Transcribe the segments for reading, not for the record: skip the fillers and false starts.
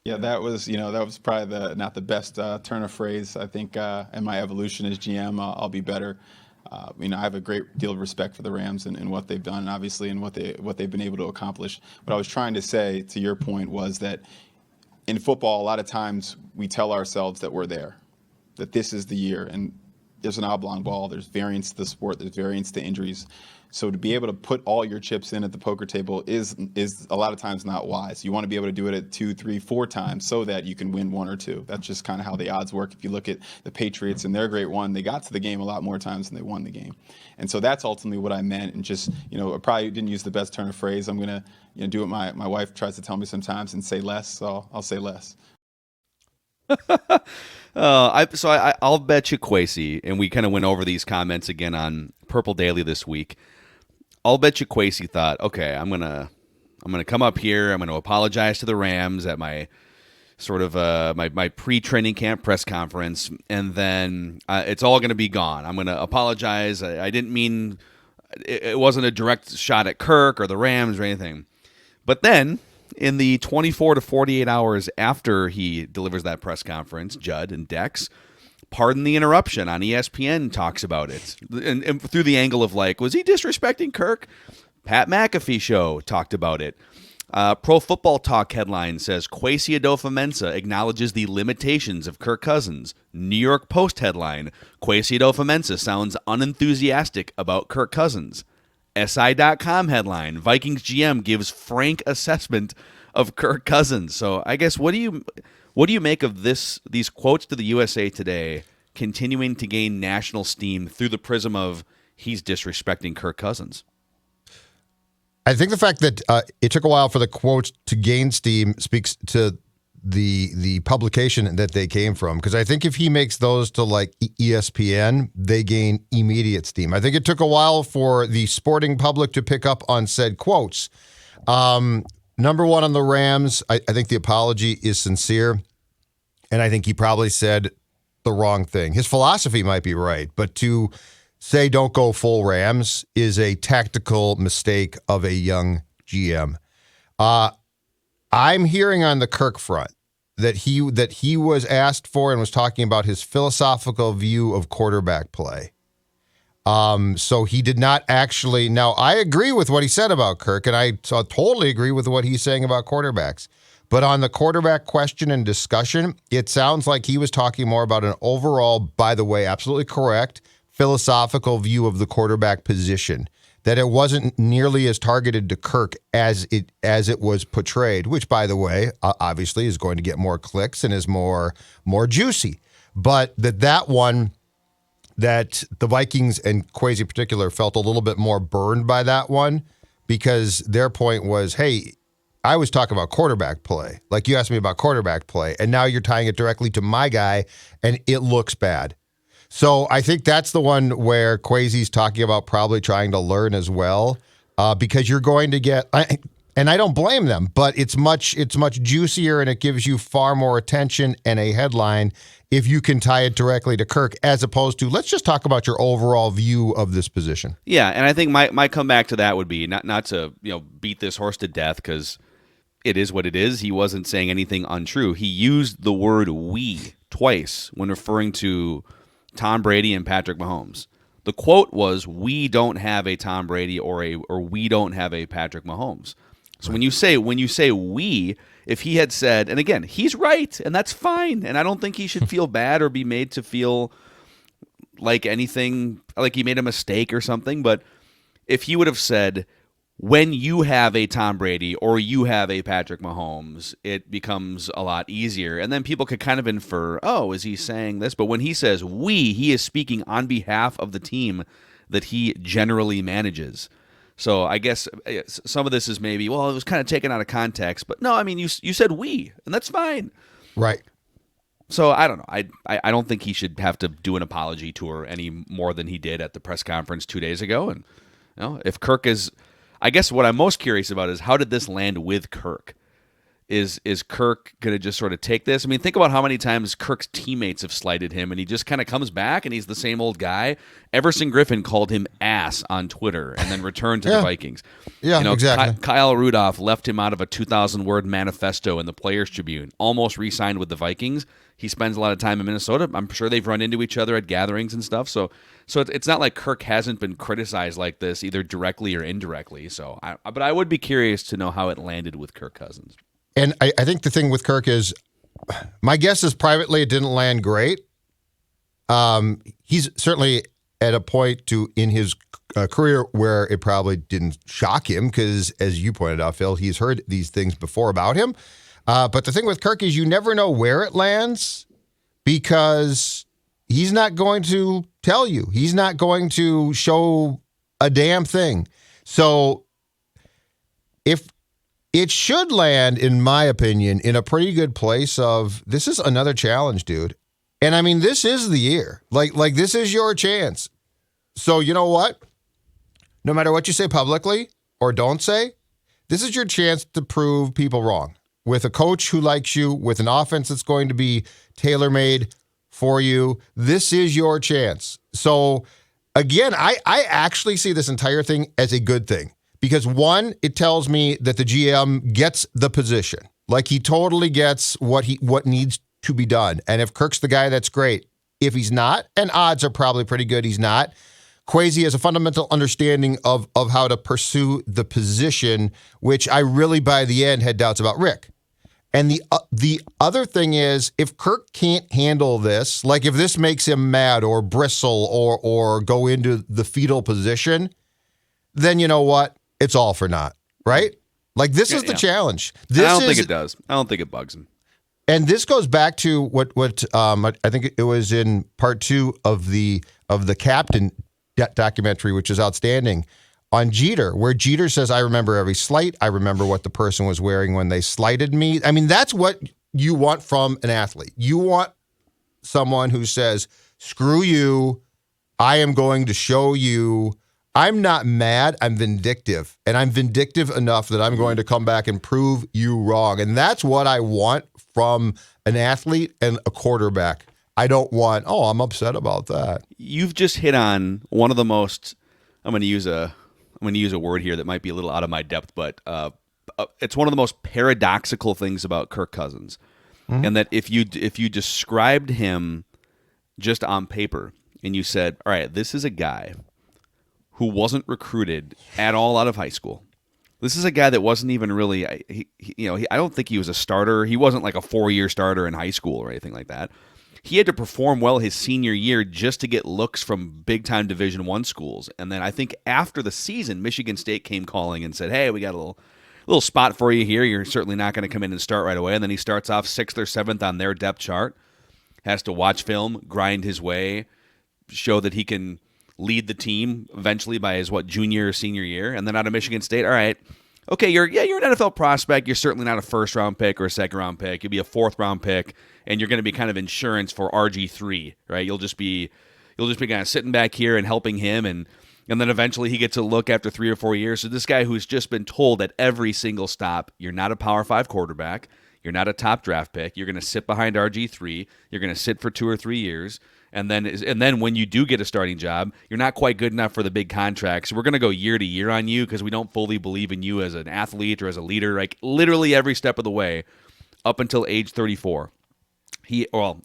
Yeah, that was probably the not the best turn of phrase. I think in my evolution as GM, I'll be better. I have a great deal of respect for the Rams and what they've done, obviously, and what they've been able to accomplish. What I was trying to say, to your point, was that in football, a lot of times we tell ourselves that we're there, that this is the year, and there's an oblong ball. There's variance to the sport. There's variance to injuries. So to be able to put all your chips in at the poker table is a lot of times not wise. You want to be able to do it at two, three, four times so that you can win one or two. That's just kind of how the odds work. If you look at the Patriots and their great one, they got to the game a lot more times than they won the game. And so that's ultimately what I meant. And just, I probably didn't use the best turn of phrase. I'm gonna, do what my wife tries to tell me sometimes and say less. So I'll say less. I'll bet you Quasey, and we kind of went over these comments again on Purple Daily this week. I'll bet you Quasey thought, okay, I'm gonna come up here, I'm gonna apologize to the Rams at my sort of my pre-training camp press conference, and then it's all gonna be gone. I'm gonna apologize. I didn't mean it wasn't a direct shot at Kirk or the Rams or anything. But then, in the 24 to 48 hours after he delivers that press conference, Judd and Dex, Pardon the Interruption on ESPN talks about it. And through the angle of like, was he disrespecting Kirk? Pat McAfee show talked about it. Pro Football Talk headline says Kwesi Adofo-Mensah acknowledges the limitations of Kirk Cousins. New York Post headline: Kwesi Adofo-Mensah sounds unenthusiastic about Kirk Cousins. SI.com headline: Vikings GM gives frank assessment of Kirk Cousins. So I guess what do you make of these quotes to the USA Today continuing to gain national steam through the prism of he's disrespecting Kirk Cousins? I think the fact that it took a while for the quotes to gain steam speaks to the publication that they came from. Because I think if he makes those to like ESPN, they gain immediate steam. I think it took a while for the sporting public to pick up on said quotes. Number one on the Rams, I think the apology is sincere. And I think he probably said the wrong thing. His philosophy might be right, but to say don't go full Rams is a tactical mistake of a young GM. I'm hearing on the Kirk front that he was asked for and was talking about his philosophical view of quarterback play. So he did not actually. Now, I agree with what he said about Kirk, and I totally agree with what he's saying about quarterbacks. But on the quarterback question and discussion, it sounds like he was talking more about an overall, by the way, absolutely correct, philosophical view of the quarterback position. That it wasn't nearly as targeted to Kirk as it was portrayed, which, by the way, obviously is going to get more clicks and is more juicy. But that one, that the Vikings and Kwesi in particular felt a little bit more burned by that one because their point was, hey, I was talking about quarterback play. Like you asked me about quarterback play, and now you're tying it directly to my guy, and it looks bad. So I think that's the one where Kwesi's talking about probably trying to learn as well, because you're going to get, and I don't blame them, but it's much juicier and it gives you far more attention and a headline if you can tie it directly to Kirk, as opposed to let's just talk about your overall view of this position. Yeah, and I think my comeback to that would be not to beat this horse to death because it is what it is. He wasn't saying anything untrue. He used the word "we" twice when referring to Tom Brady and Patrick Mahomes. The quote was, "We don't have a Tom Brady or we don't have a Patrick Mahomes." So when you say we, if he had said, and again, he's right, and that's fine, and I don't think he should feel bad or be made to feel like anything, like he made a mistake or something, but if he would have said, when you have a Tom Brady or you have a Patrick Mahomes, it becomes a lot easier. And then people could kind of infer, oh, is he saying this? But when he says we, he is speaking on behalf of the team that he generally manages. So I guess some of this is maybe, well, it was kind of taken out of context. But no, I mean, you said we, and that's fine. Right. So I don't know. I don't think he should have to do an apology tour any more than he did at the press conference 2 days ago. And if Kirk is... I guess what I'm most curious about is how did this land with Kirk? Is Kirk going to just sort of take this? I mean, think about how many times Kirk's teammates have slighted him, and he just kind of comes back, and he's the same old guy. Everson Griffin called him ass on Twitter and then returned to the Vikings. Yeah, exactly. Kyle Rudolph left him out of a 2,000-word manifesto in the Players Tribune, almost re-signed with the Vikings. He spends a lot of time in Minnesota. I'm sure they've run into each other at gatherings and stuff. So it's not like Kirk hasn't been criticized like this, either directly or indirectly. But I would be curious to know how it landed with Kirk Cousins. And I think the thing with Kirk is, my guess is privately it didn't land great. He's certainly at a point in his career where it probably didn't shock him because, as you pointed out, Phil, he's heard these things before about him. But the thing with Kirk is you never know where it lands because he's not going to tell you. He's not going to show a damn thing. So if it should land, in my opinion, in a pretty good place of this is another challenge, dude. And I mean, this is the year. Like this is your chance. So you know what? No matter what you say publicly or don't say, this is your chance to prove people wrong. With a coach who likes you, with an offense that's going to be tailor-made for you, this is your chance. So again, I actually see this entire thing as a good thing. Because one, it tells me that the GM gets the position. Like he totally gets what needs to be done. And if Kirk's the guy, that's great. If he's not, and odds are probably pretty good he's not, Kwesi has a fundamental understanding of how to pursue the position, which I really by the end had doubts about Rick. And the other thing is, if Kirk can't handle this, like if this makes him mad or bristle or go into the fetal position, then you know what? It's all for naught, right? Like this is the challenge. I don't think it does. I don't think it bugs him. And this goes back to what I think it was in part 2 of the Captain documentary, which is outstanding, on Jeter, where Jeter says, "I remember every slight. I remember what the person was wearing when they slighted me." I mean, that's what you want from an athlete. You want someone who says, "Screw you. I am going to show you." I'm not mad, I'm vindictive. And I'm vindictive enough that I'm going to come back and prove you wrong. And that's what I want from an athlete and a quarterback. I don't want, I'm upset about that. You've just hit on one of the most, I'm going to use a word here that might be a little out of my depth, but it's one of the most paradoxical things about Kirk Cousins. Mm-hmm. And that if you described him just on paper and you said, all right, this is a guy who wasn't recruited at all out of high school. This is a guy that wasn't even really, I don't think he was a starter. He wasn't like a 4-year starter in high school or anything like that. He had to perform well his senior year just to get looks from big-time Division I schools. And then I think after the season, Michigan State came calling and said, hey, we got a little spot for you here. You're certainly not going to come in and start right away. And then he starts off 6th or 7th on their depth chart, has to watch film, grind his way, show that he can lead the team eventually by his junior or senior year, and then out of Michigan State. All right, okay, you're an NFL prospect. You're certainly not a 1st-round pick or a 2nd-round pick. You'll be a 4th-round pick, and you're going to be kind of insurance for RG3, right? You'll just be kind of sitting back here and helping him, and then eventually he gets a look after 3 or 4 years. So this guy who's just been told at every single stop, you're not a Power 5 quarterback, you're not a top draft pick, you're going to sit behind RG3, you're going to sit for 2 or 3 years. And then when you do get a starting job, you're not quite good enough for the big contracts. So we're going to go year to year on you because we don't fully believe in you as an athlete or as a leader. Like literally every step of the way, up until age 34.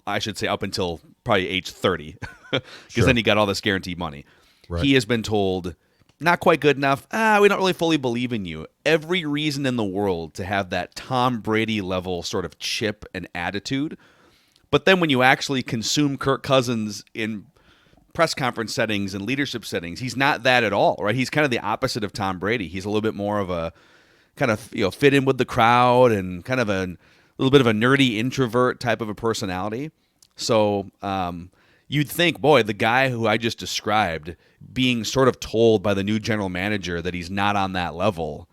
I should say up until probably age 30, because then he got all this guaranteed money. Right. He has been told, not quite good enough. We don't really fully believe in you. Every reason in the world to have that Tom Brady level sort of chip and attitude. But then when you actually consume Kirk Cousins in press conference settings and leadership settings, he's not that at all, right? He's kind of the opposite of Tom Brady. He's a little bit more of a kind of fit in with the crowd and kind of a little bit of a nerdy introvert type of a personality. So you'd think, boy, the guy who I just described being sort of told by the new general manager that he's not on that level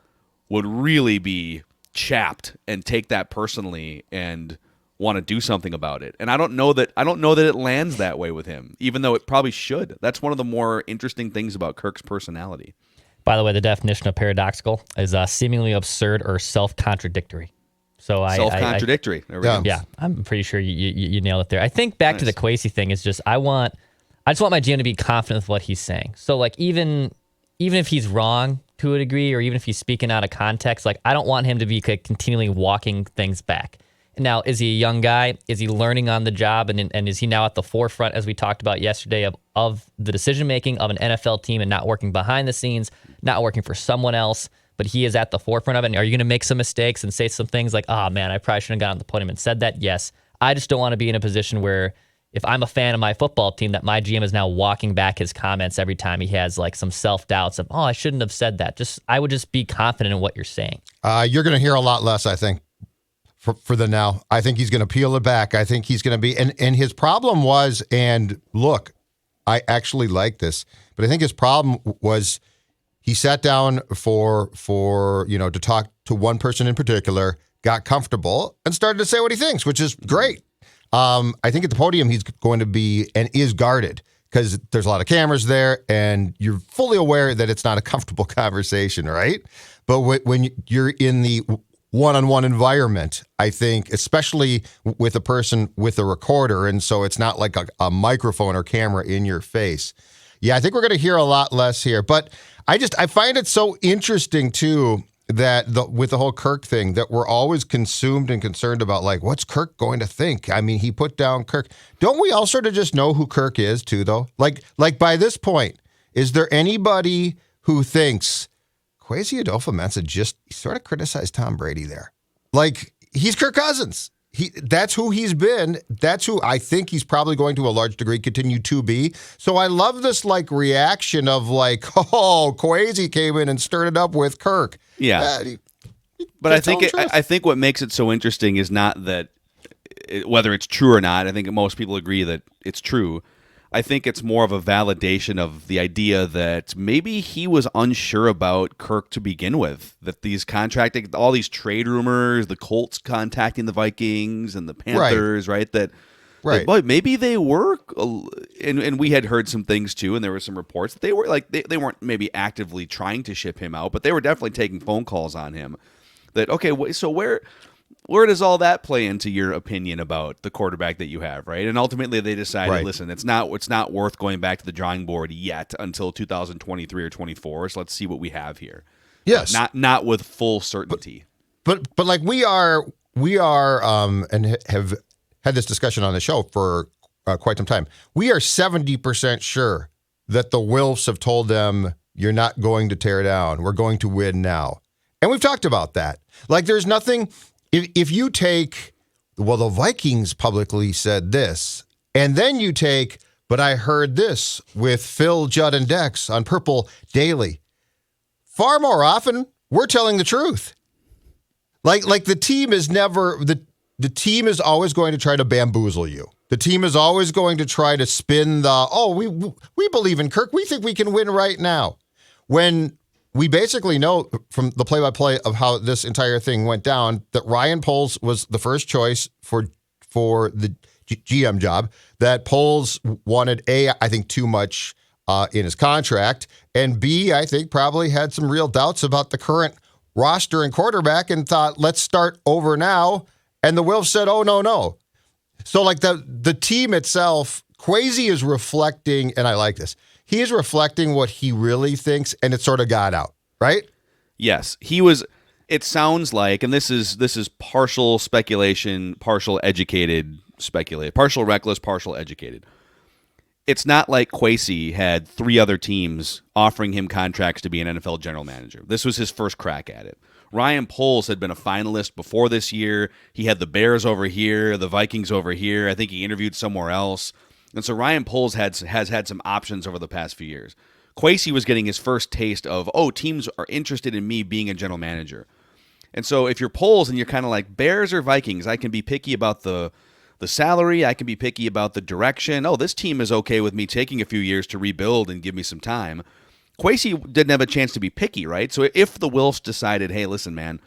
would really be chapped and take that personally and want to do something about it. And I don't know that it lands that way with him, even though it probably should. That's one of the more interesting things about Kirk's personality. By the way, the definition of paradoxical is seemingly absurd or self-contradictory. So Self-contradictory. There we go. Yeah, I'm pretty sure you nailed it there. I think back to the Kwesi thing is just I just want my GM to be confident with what he's saying. So like even if he's wrong to a degree, or even if he's speaking out of context, like I don't want him to be continually walking things back. Now, is he a young guy? Is he learning on the job? And is he now at the forefront, as we talked about yesterday, of the decision-making of an NFL team and not working behind the scenes, not working for someone else, but he is at the forefront of it? And are you going to make some mistakes and say some things like, oh, man, I probably shouldn't have gotten on the podium and said that? Yes. I just don't want to be in a position where if I'm a fan of my football team, that my GM is now walking back his comments every time he has like some self-doubts of, oh, I shouldn't have said that. I would just be confident in what you're saying. You're going to hear a lot less, I think. For the now, I think he's going to peel it back. I think he's going to be, and his problem was, and look, I actually like this, but I think his problem was he sat down for to talk to one person in particular, got comfortable, and started to say what he thinks, which is great. I think at the podium he's going to be and is guarded because there's a lot of cameras there, and you're fully aware that it's not a comfortable conversation, right? But when you're in the one-on-one environment, I think, especially with a person with a recorder, and so it's not like a microphone or camera in your face. Yeah, I think we're going to hear a lot less here. But I find it so interesting, too, that with the whole Kirk thing, that we're always consumed and concerned about, like, what's Kirk going to think? I mean, he put down Kirk. Don't we all sort of just know who Kirk is, too, though? Like by this point, is there anybody who thinks Kwesi Adolfo-Mensah just sort of criticized Tom Brady there? Like, he's Kirk Cousins. That's who he's been. That's who I think he's probably going to a large degree continue to be. So I love this like reaction of like, oh, Kwesi came in and stirred it up with Kirk. Yeah. But I think what makes it so interesting is not that whether it's true or not. I think most people agree that it's true. I think it's more of a validation of the idea that maybe he was unsure about Kirk to begin with. That these all these trade rumors, the Colts contacting the Vikings and the Panthers, right? That boy, maybe they were, and we had heard some things too, and there were some reports that they were like they weren't maybe actively trying to ship him out, but they were definitely taking phone calls on him. That okay, so where does all that play into your opinion about the quarterback that you have, right? And ultimately they decided, listen, it's not worth going back to the drawing board yet until 2023 or 24. So let's see what we have here. Yes. Not with full certainty. But like we are and have had this discussion on the show for quite some time. We are 70% sure that the Wilfs have told them, you're not going to tear down. We're going to win now. And we've talked about that. Like there's nothing. If you take, well, the Vikings publicly said this, and then you take, but I heard this with Phil, Judd, and Dex on Purple Daily. Far more often, we're telling the truth. Like the team is never, the team is always going to try to bamboozle you. The team is always going to try to spin we believe in Kirk. We think we can win right now. When we basically know from the play-by-play of how this entire thing went down that Ryan Poles was the first choice for the GM job, that Poles wanted I think too much in his contract, and B, I think probably had some real doubts about the current roster and quarterback and thought, let's start over now. And the Wilfs said, oh, no. So like the team itself, Kwesi is reflecting, and I like this, he is reflecting what he really thinks, and it sort of got out, right? Yes, he was. It sounds like, and this is partial speculation, partial educated speculation, partial reckless, partial educated. It's not like Kwesi had 3 other teams offering him contracts to be an NFL general manager. This was his first crack at it. Ryan Poles had been a finalist before this year. He had the Bears over here, the Vikings over here. I think he interviewed somewhere else. And so Ryan Poles has had some options over the past few years. Kwesi was getting his first taste of, teams are interested in me being a general manager. And so if you're Poles and you're kind of like Bears or Vikings, I can be picky about the salary. I can be picky about the direction. This team is okay with me taking a few years to rebuild and give me some time. Kwesi didn't have a chance to be picky, right? So if the Wilfs decided, hey, listen, man,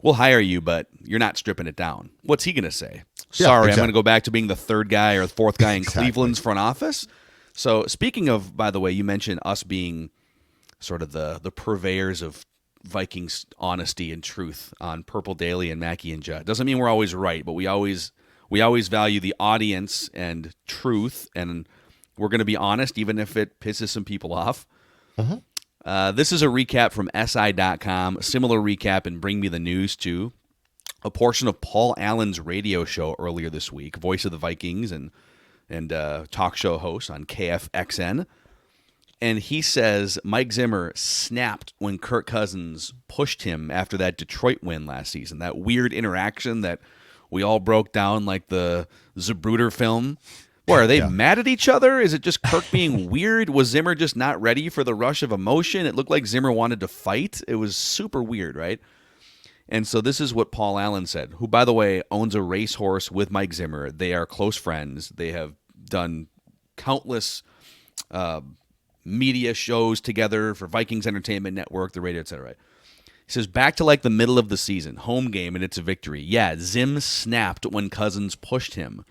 we'll hire you, but you're not stripping it down. What's he going to say? Sorry, I'm going to go back to being the 3rd guy or 4th guy in Cleveland's front office. So speaking of, by the way, you mentioned us being sort of the purveyors of Vikings honesty and truth on Purple Daily and Mackey and Judd. Doesn't mean we're always right, but we always value the audience and truth, and we're going to be honest even if it pisses some people off. This is a recap from SI.com, similar recap in Bring Me the News too. A portion of Paul Allen's radio show earlier this week, voice of the Vikings and talk show host on KFXN. And he says Mike Zimmer snapped when Kirk Cousins pushed him after that Detroit win last season. That weird interaction that we all broke down like the Zapruder film. What, are they mad at each other? Is it just Kirk being weird? Was Zimmer just not ready for the rush of emotion? It looked like Zimmer wanted to fight. It was super weird, right? And so this is what Paul Allen said, who, by the way, owns a racehorse with Mike Zimmer. They are close friends. They have done countless media shows together for Vikings Entertainment Network, the radio, etc. Right? He says, back to like the middle of the season, home game, and it's a victory. Yeah, Zim snapped when Cousins pushed him.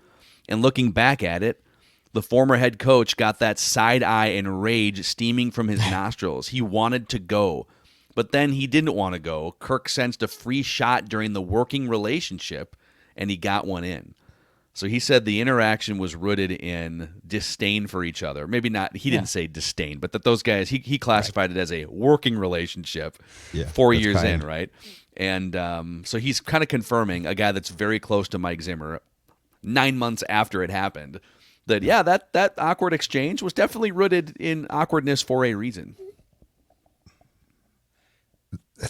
And looking back at it, the former head coach got that side eye and rage steaming from his nostrils. He wanted to go, but then he didn't want to go. Kirk sensed a free shot during the working relationship, and he got one in. So he said the interaction was rooted in disdain for each other. Maybe not, he didn't say disdain, but that those guys, he classified it as a working relationship 4 years in, right? And so he's kind of confirming, a guy that's very close to Mike Zimmer, 9 months after it happened, that, that awkward exchange was definitely rooted in awkwardness for a reason.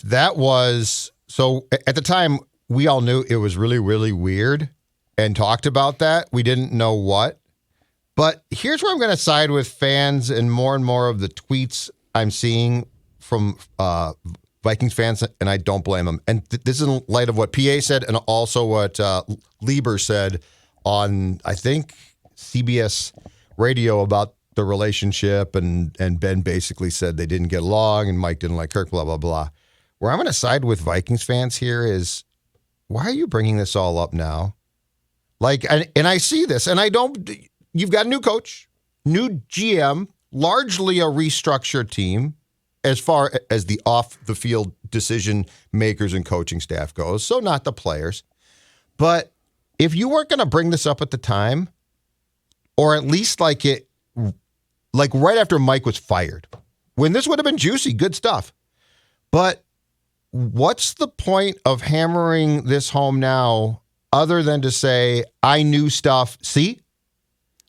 That was, so at the time, we all knew it was really, really weird and talked about that. We didn't know what. But here's where I'm going to side with fans and more of the tweets I'm seeing from Vikings fans, and I don't blame them. And this is in light of what PA said and also what Lieber said on, I think, CBS radio about the relationship, and Ben basically said they didn't get along and Mike didn't like Kirk, blah, blah, blah. Where I'm going to side with Vikings fans here is, why are you bringing this all up now? Like, and I see this, and you've got a new coach, new GM, largely a restructured team as far as the off-the-field decision makers and coaching staff goes, so not the players. But if you weren't going to bring this up at the time, or at least like right after Mike was fired, when this would have been juicy, good stuff. But what's the point of hammering this home now other than to say, I knew stuff? See?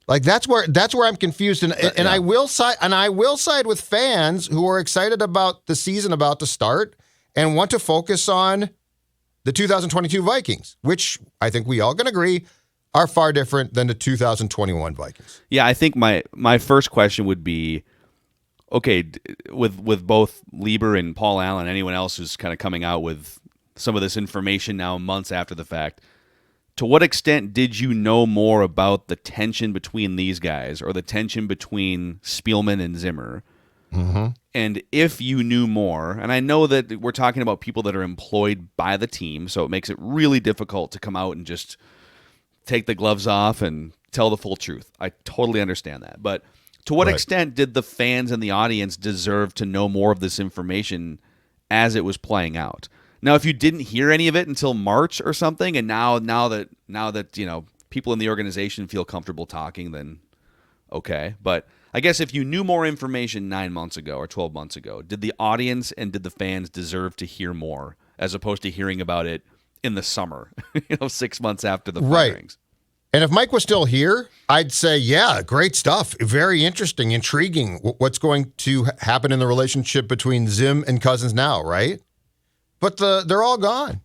Like that's where I'm confused. And I will side with fans who are excited about the season about to start and want to focus on the 2022 Vikings, which I think we all can agree are far different than the 2021 Vikings. Yeah, I think my first question would be, okay, with both Lieber and Paul Allen, anyone else who's kind of coming out with some of this information now months after the fact, to what extent did you know more about the tension between these guys or the tension between Spielman and Zimmer? Mm-hmm. And if you knew more, and I know that we're talking about people that are employed by the team, so it makes it really difficult to come out and just take the gloves off and tell the full truth. I totally understand that. But to what extent did the fans and the audience deserve to know more of this information as it was playing out? Now, if you didn't hear any of it until March or something, and now that people in the organization feel comfortable talking, then okay. But I guess if you knew more information 9 months ago or 12 months ago, did the audience and did the fans deserve to hear more as opposed to hearing about it in the summer, 6 months after the firings? And if Mike was still here, I'd say, yeah, great stuff. Very interesting, intriguing. What's going to happen in the relationship between Zim and Cousins now, right? But they're all gone.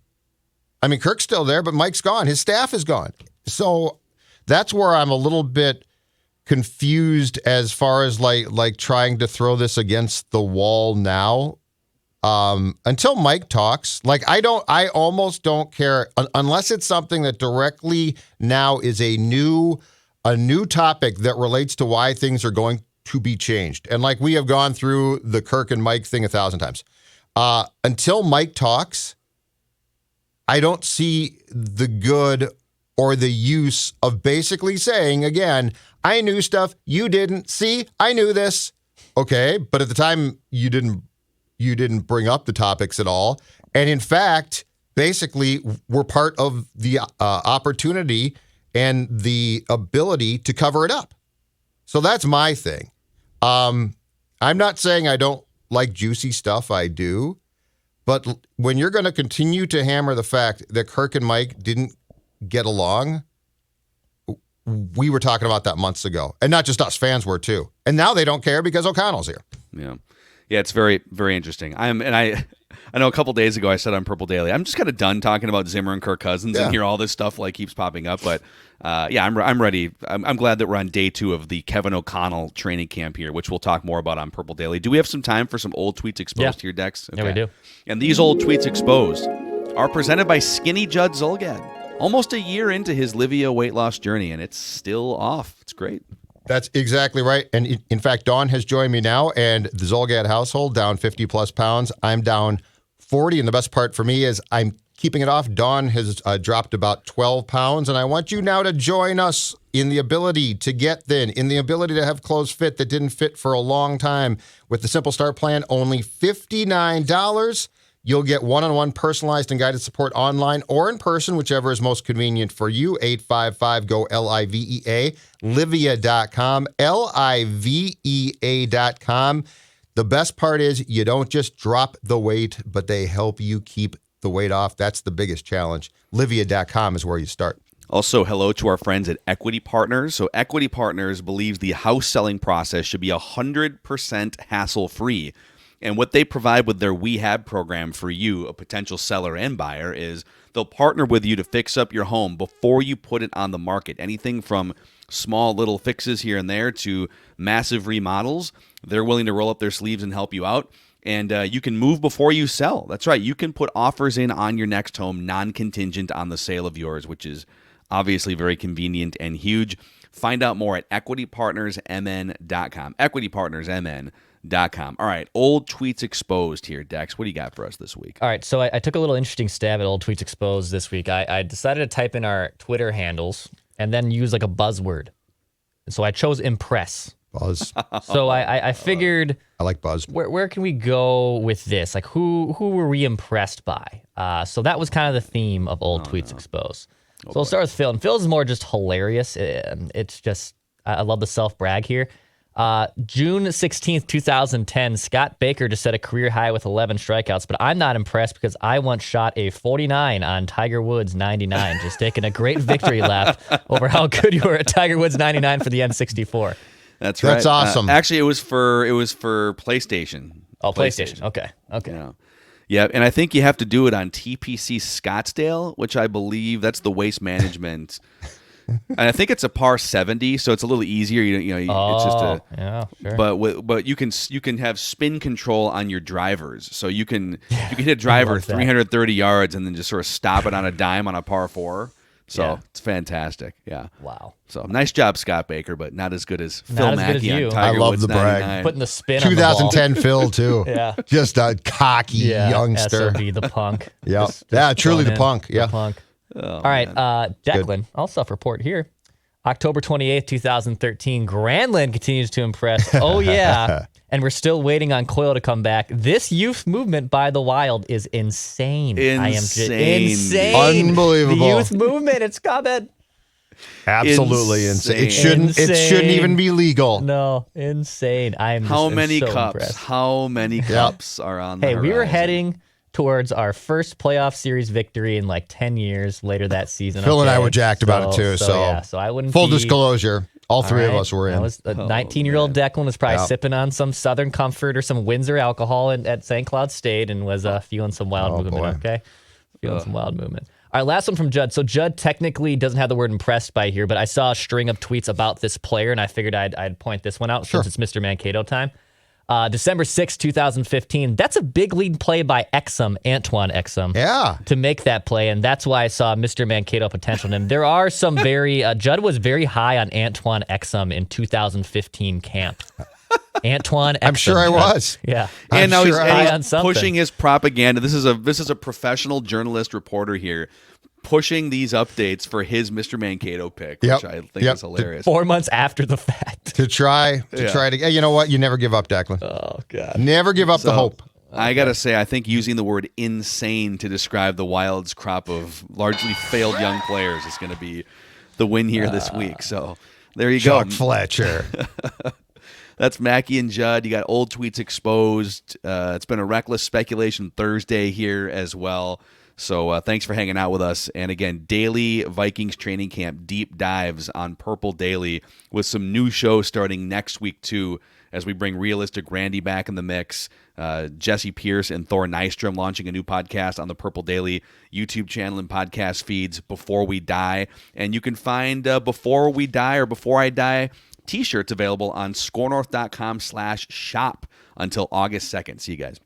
I mean, Kirk's still there, but Mike's gone. His staff is gone. So that's where I'm a little bit confused as far as like trying to throw this against the wall now. Until Mike talks, I almost don't care unless it's something that directly now is a new topic that relates to why things are going to be changed. And like we have gone through the Kirk and Mike thing 1,000 times. Until Mike talks, I don't see the good or the use of basically saying, again, I knew stuff you didn't. See, I knew this. Okay, but at the time you didn't you didn't bring up the topics at all. And in fact, basically, we're part of the opportunity and the ability to cover it up. So that's my thing. I'm not saying I don't like juicy stuff. I do. But when you're going to continue to hammer the fact that Kirk and Mike didn't get along, we were talking about that months ago. And not just us, fans were too. And now they don't care because O'Connell's here. Yeah. Yeah, it's very, very interesting. I know a couple days ago I said on Purple Daily, I'm just kind of done talking about Zimmer and Kirk Cousins and hear all this stuff like keeps popping up. But I'm ready. I'm glad that we're on day 2 of the Kevin O'Connell training camp here, which we'll talk more about on Purple Daily. Do we have some time for some old tweets exposed here, Dex? Okay. Yeah, we do. And these old tweets exposed are presented by Skinny Judd Zolgad. Almost a year into his Livia weight loss journey, and it's still off. It's great. That's exactly right. And in fact, Dawn has joined me now, and the Zolgad household down 50 plus pounds. I'm down 40. And the best part for me is I'm keeping it off. Dawn has dropped about 12 pounds. And I want you now to join us in the ability to get thin, in the ability to have clothes fit that didn't fit for a long time. With the Simple Start plan, only $59. You'll get one-on-one personalized and guided support online or in person, whichever is most convenient for you. 855-GO-LIVEA, Livia.com, Livea.com. The best part is you don't just drop the weight, but they help you keep the weight off. That's the biggest challenge. Livia.com is where you start. Also, hello to our friends at Equity Partners. So Equity Partners believes the house selling process should be 100% hassle-free. And what they provide with their WeHab program for you, a potential seller and buyer, is they'll partner with you to fix up your home before you put it on the market. Anything from small little fixes here and there to massive remodels, they're willing to roll up their sleeves and help you out. And you can move before you sell. That's right. You can put offers in on your next home, non-contingent on the sale of yours, which is obviously very convenient and huge. Find out more at equitypartnersmn.com. equitypartnersmn.com. All right, old tweets exposed here, Dex. What do you got for us this week? All right, so I took a little interesting stab at old tweets exposed this week. I decided to type in our Twitter handles and then use like a buzzword. So I chose impress. Buzz. So I figured I like buzz. where can we go with this? Like who were we impressed by? So that was kind of the theme of old tweets exposed. So we'll start with Phil. And Phil's more just hilarious. It's just I love the self-brag here. June 16th, 2010, Scott Baker just set a career high with 11 strikeouts, but I'm not impressed because I once shot a 49 on Tiger Woods 99, just taking a great victory lap over how good you were at Tiger Woods 99 for the N64. That's right. That's awesome. Actually, it was for PlayStation. Oh, PlayStation. Okay. Yeah, and I think you have to do it on TPC Scottsdale, which I believe that's the Waste Management. And I think it's a par 70, so it's a little easier. It's just a sure. But you can have spin control on your drivers, so you can hit a driver 330 yards and then just sort of stop it on a dime on a par 4. So it's fantastic. Yeah. Wow. So nice job, Scott Baker, but not as good as Phil Mackey on Tiger I love Woods the brag. 99. Putting the spin on the 2010 Phil too. Yeah. Just a cocky youngster. SOB, the punk. Yeah. Just Truly the in, punk. Yeah. The punk. Oh, all right, Declan, I'll self-report here. October 28th, 2013, Granlund continues to impress. Oh, yeah. And we're still waiting on Coyle to come back. This youth movement by the Wild is insane. I am just insane. Unbelievable. The youth movement, it's coming. Absolutely insane. It shouldn't even be legal. No, insane. I'm How just many so cups? impressed. How many cups are on the Hey, we were horizon? heading towards our first playoff series victory in like 10 years later that season. Phil and I were jacked about it too. So I wouldn't full be, disclosure, all three of us were in. That was a 19-year-old Declan was probably sipping on some Southern Comfort or some Windsor alcohol at St. Cloud State and was feeling some wild movement. boy. Okay, feeling some wild movement. All right, last one from Judd. So Judd technically doesn't have the word impressed by here, but I saw a string of tweets about this player, and I figured I'd point this one out since it's Mr. Mankato time. December 6, 2015. That's a big lead play by Antoine Exum. Yeah. To make that play, and that's why I saw Mr. Mankato potential in him. There are some very Judd was very high on Antoine Exum in 2015 camp. Antoine Exum. I'm sure I was. Yeah. And now on he's something. pushing his propaganda. This is a professional journalist reporter here pushing these updates for his Mr. Mankato pick, which I think is hilarious. 4 months after the fact. To try to, you know what? You never give up, Declan. Oh, God. Never give up the hope. I got to say, I think using the word insane to describe the Wild's crop of largely failed young players is going to be the win here this week. So there you Chuck go. Fletcher. That's Mackie and Judd. You got old tweets exposed. It's been a reckless speculation Thursday here as well. So thanks for hanging out with us. And again, daily Vikings training camp deep dives on Purple Daily with some new shows starting next week too, as we bring Realistic Randy back in the mix. Jesse Pierce and Thor Nystrom launching a new podcast on the Purple Daily YouTube channel and podcast feeds, Before We Die. And you can find Before We Die or Before I Die t-shirts available on scorenorth.com/shop until August 2nd. See you guys.